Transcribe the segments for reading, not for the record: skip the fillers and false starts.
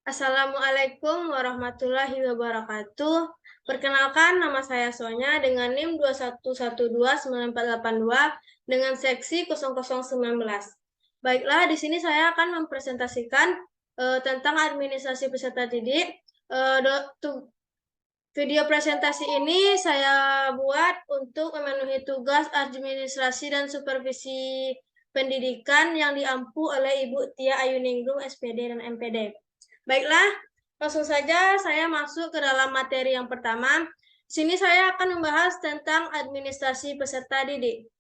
Assalamualaikum warahmatullahi wabarakatuh. Perkenalkan, nama saya Sonya dengan NIM 2112942 dengan seksi 0019. Baiklah, di sini saya akan mempresentasikan tentang administrasi peserta didik. Video presentasi ini saya buat untuk memenuhi tugas administrasi dan supervisi pendidikan yang diampu oleh Ibu Tia Ayuningrum, SPD dan MPD. Baiklah, langsung saja saya masuk ke dalam materi yang pertama. Sini saya akan membahas tentang administrasi peserta didik.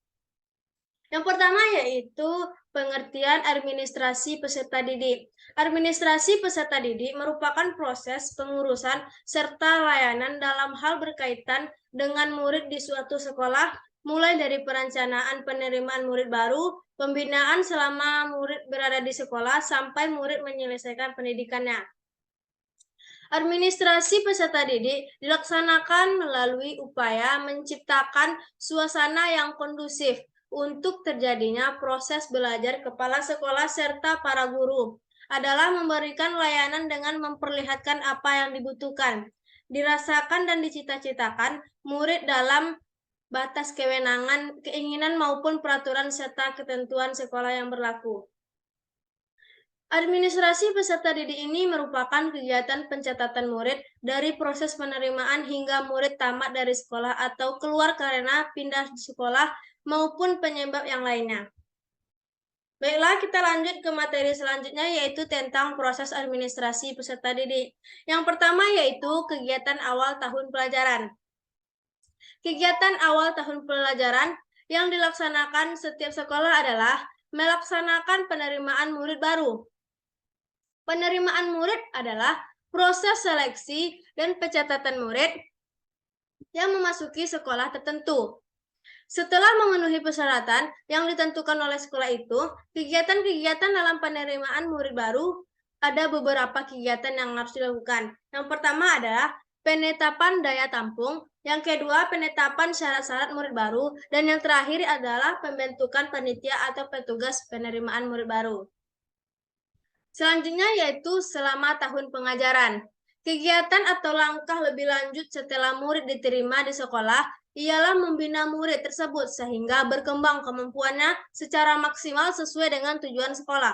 Yang pertama yaitu pengertian administrasi peserta didik. Administrasi peserta didik merupakan proses pengurusan serta layanan dalam hal berkaitan dengan murid di suatu sekolah, mulai dari perencanaan penerimaan murid baru, pembinaan selama murid berada di sekolah, sampai murid menyelesaikan pendidikannya. Administrasi peserta didik dilaksanakan melalui upaya menciptakan suasana yang kondusif untuk terjadinya proses belajar kepala sekolah serta para guru adalah memberikan layanan dengan memperlihatkan apa yang dibutuhkan, dirasakan dan dicita-citakan murid dalam batas kewenangan, keinginan maupun peraturan serta ketentuan sekolah yang berlaku. Administrasi peserta didik ini merupakan kegiatan pencatatan murid dari proses penerimaan hingga murid tamat dari sekolah atau keluar karena pindah sekolah maupun penyebab yang lainnya. Baiklah, kita lanjut ke materi selanjutnya yaitu tentang proses administrasi peserta didik. Yang pertama yaitu kegiatan awal tahun pelajaran. Kegiatan awal tahun pelajaran yang dilaksanakan setiap sekolah adalah melaksanakan penerimaan murid baru. Penerimaan murid adalah proses seleksi dan pencatatan murid yang memasuki sekolah tertentu. Setelah memenuhi persyaratan yang ditentukan oleh sekolah itu, kegiatan-kegiatan dalam penerimaan murid baru ada beberapa kegiatan yang harus dilakukan. Yang pertama adalah penetapan daya tampung, yang kedua penetapan syarat-syarat murid baru, dan yang terakhir adalah pembentukan panitia atau petugas penerimaan murid baru. Selanjutnya yaitu selama tahun pengajaran. Kegiatan atau langkah lebih lanjut setelah murid diterima di sekolah ialah membina murid tersebut sehingga berkembang kemampuannya secara maksimal sesuai dengan tujuan sekolah.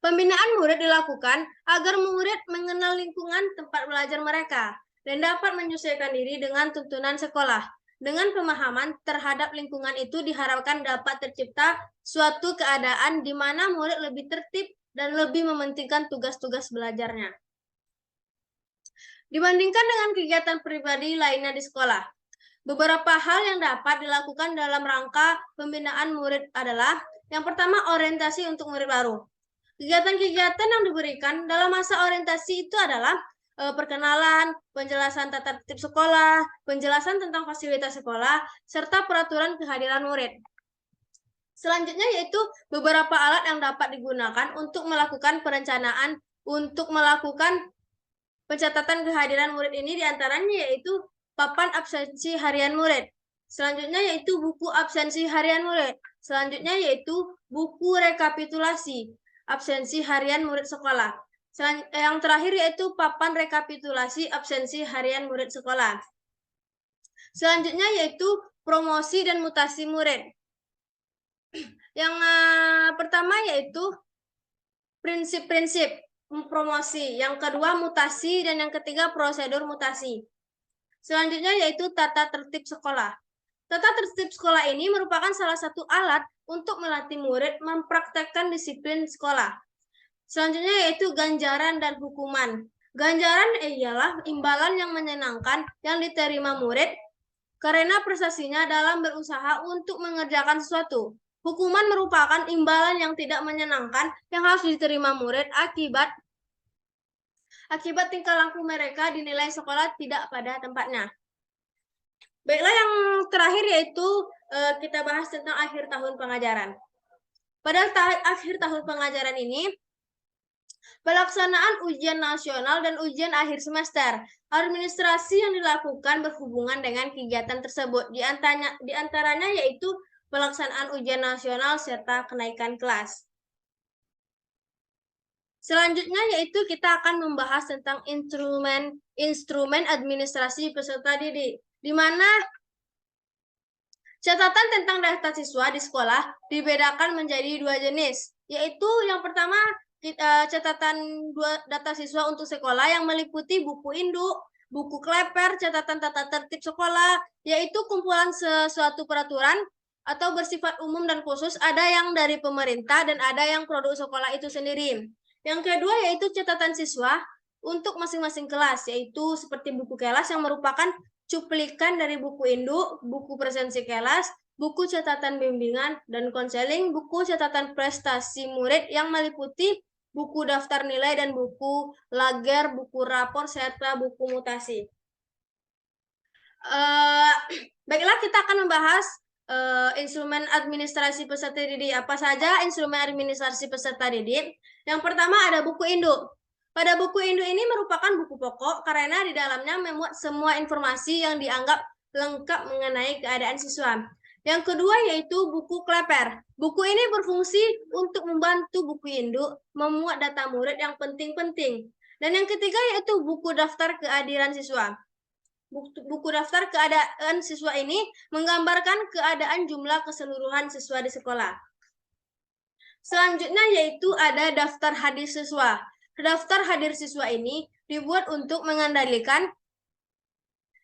Pembinaan murid dilakukan agar murid mengenal lingkungan tempat belajar mereka dan dapat menyesuaikan diri dengan tuntunan sekolah. Dengan pemahaman terhadap lingkungan itu diharapkan dapat tercipta suatu keadaan di mana murid lebih tertib dan lebih mementingkan tugas-tugas belajarnya. Dibandingkan dengan kegiatan pribadi lainnya di sekolah, beberapa hal yang dapat dilakukan dalam rangka pembinaan murid adalah yang pertama, orientasi untuk murid baru. Kegiatan-kegiatan yang diberikan dalam masa orientasi itu adalah perkenalan, penjelasan tata tertib sekolah, penjelasan tentang fasilitas sekolah, serta peraturan kehadiran murid. Selanjutnya yaitu beberapa alat yang dapat digunakan untuk melakukan perencanaan, untuk melakukan pencatatan kehadiran murid ini diantaranya yaitu papan absensi harian murid. Selanjutnya yaitu buku absensi harian murid. Selanjutnya yaitu buku rekapitulasi absensi harian murid sekolah. Yang terakhir yaitu papan rekapitulasi absensi harian murid sekolah. Selanjutnya yaitu promosi dan mutasi murid. Yang pertama yaitu prinsip-prinsip promosi, yang kedua mutasi, dan yang ketiga prosedur mutasi. Selanjutnya yaitu tata tertib sekolah. Tata tertib sekolah ini merupakan salah satu alat untuk melatih murid mempraktekkan disiplin sekolah. Selanjutnya yaitu ganjaran dan hukuman. Ganjaran ialah imbalan yang menyenangkan yang diterima murid karena prestasinya dalam berusaha untuk mengerjakan sesuatu. Hukuman merupakan imbalan yang tidak menyenangkan yang harus diterima murid akibat tingkah laku mereka dinilai sekolah tidak pada tempatnya. Baiklah, yang terakhir yaitu kita bahas tentang akhir tahun pengajaran. Pada akhir tahun pengajaran ini, pelaksanaan ujian nasional dan ujian akhir semester. Administrasi yang dilakukan berhubungan dengan kegiatan tersebut. Di antaranya yaitu pelaksanaan ujian nasional serta kenaikan kelas. Selanjutnya yaitu kita akan membahas tentang instrumen administrasi peserta didik, di mana catatan tentang daftar siswa di sekolah dibedakan menjadi dua jenis, yaitu yang pertama catatan data siswa untuk sekolah yang meliputi buku induk, buku kleper, catatan tata tertib sekolah, yaitu kumpulan sesuatu peraturan atau bersifat umum dan khusus, ada yang dari pemerintah dan ada yang produk sekolah itu sendiri. Yang kedua yaitu catatan siswa untuk masing-masing kelas, yaitu seperti buku kelas yang merupakan cuplikan dari buku induk, buku presensi kelas, buku catatan bimbingan, dan konseling, buku catatan prestasi murid yang meliputi buku daftar nilai dan buku lager, buku rapor, serta buku mutasi. Baiklah, kita akan membahas instrumen administrasi peserta didik. Apa saja instrumen administrasi peserta didik? Yang pertama ada buku induk. Pada buku induk ini merupakan buku pokok karena di dalamnya memuat semua informasi yang dianggap lengkap mengenai keadaan siswa. Yang kedua yaitu buku kleper. Buku ini berfungsi untuk membantu buku induk memuat data murid yang penting-penting. Dan yang ketiga yaitu buku daftar kehadiran siswa. Buku daftar keadaan siswa ini menggambarkan keadaan jumlah keseluruhan siswa di sekolah. Selanjutnya yaitu ada daftar hadir siswa. Daftar hadir siswa ini dibuat untuk mengendalikan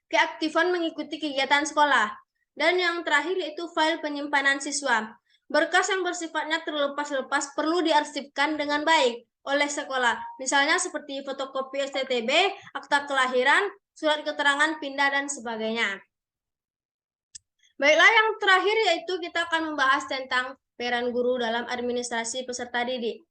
keaktifan mengikuti kegiatan sekolah. Dan yang terakhir yaitu file penyimpanan siswa. Berkas yang bersifatnya terlepas-lepas perlu diarsipkan dengan baik oleh sekolah. Misalnya seperti fotokopi STTB, akta kelahiran, surat keterangan pindah, dan sebagainya. Baiklah, yang terakhir yaitu kita akan membahas tentang peran guru dalam administrasi peserta didik.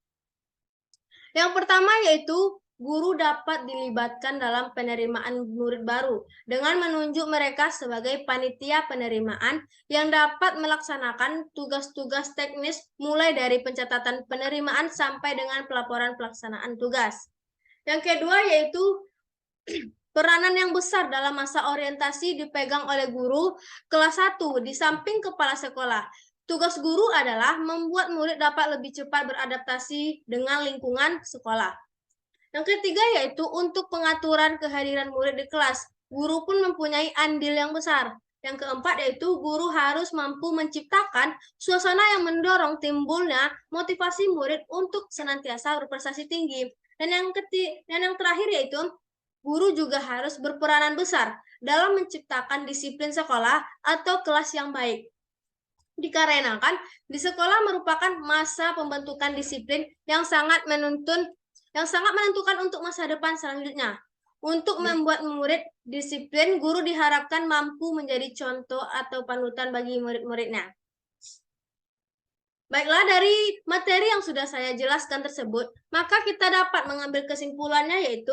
Yang pertama yaitu guru dapat dilibatkan dalam penerimaan murid baru dengan menunjuk mereka sebagai panitia penerimaan yang dapat melaksanakan tugas-tugas teknis mulai dari pencatatan penerimaan sampai dengan pelaporan pelaksanaan tugas. Yang kedua yaitu peranan yang besar dalam masa orientasi dipegang oleh guru kelas 1 di samping kepala sekolah. Tugas guru adalah membuat murid dapat lebih cepat beradaptasi dengan lingkungan sekolah. Yang ketiga yaitu untuk pengaturan kehadiran murid di kelas. Guru pun mempunyai andil yang besar. Yang keempat yaitu guru harus mampu menciptakan suasana yang mendorong timbulnya motivasi murid untuk senantiasa berprestasi tinggi. Dan yang terakhir yaitu guru juga harus berperanan besar dalam menciptakan disiplin sekolah atau kelas yang baik. Dikarenakan di sekolah merupakan masa pembentukan disiplin yang sangat menentukan untuk masa depan selanjutnya. Untuk membuat murid disiplin, guru diharapkan mampu menjadi contoh atau panutan bagi murid-muridnya. Baiklah, dari materi yang sudah saya jelaskan tersebut, maka kita dapat mengambil kesimpulannya yaitu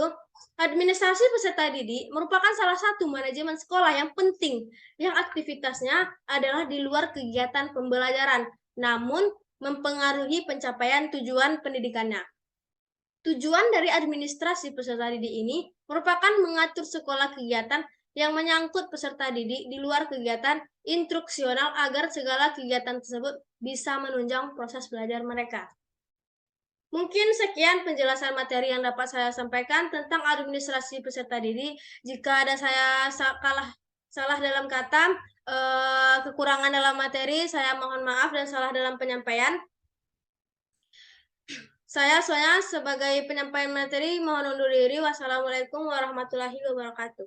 administrasi peserta didik merupakan salah satu manajemen sekolah yang penting, yang aktivitasnya adalah di luar kegiatan pembelajaran, namun mempengaruhi pencapaian tujuan pendidikannya. Tujuan dari administrasi peserta didik ini merupakan mengatur sekolah kegiatan yang menyangkut peserta didik di luar kegiatan instruksional agar segala kegiatan tersebut bisa menunjang proses belajar mereka. Mungkin sekian penjelasan materi yang dapat saya sampaikan tentang administrasi peserta didik. Jika ada saya salah dalam kata, kekurangan dalam materi, saya mohon maaf dan salah dalam penyampaian. Saya sebagai penyampaian materi mohon undur diri. Wassalamualaikum warahmatullahi wabarakatuh.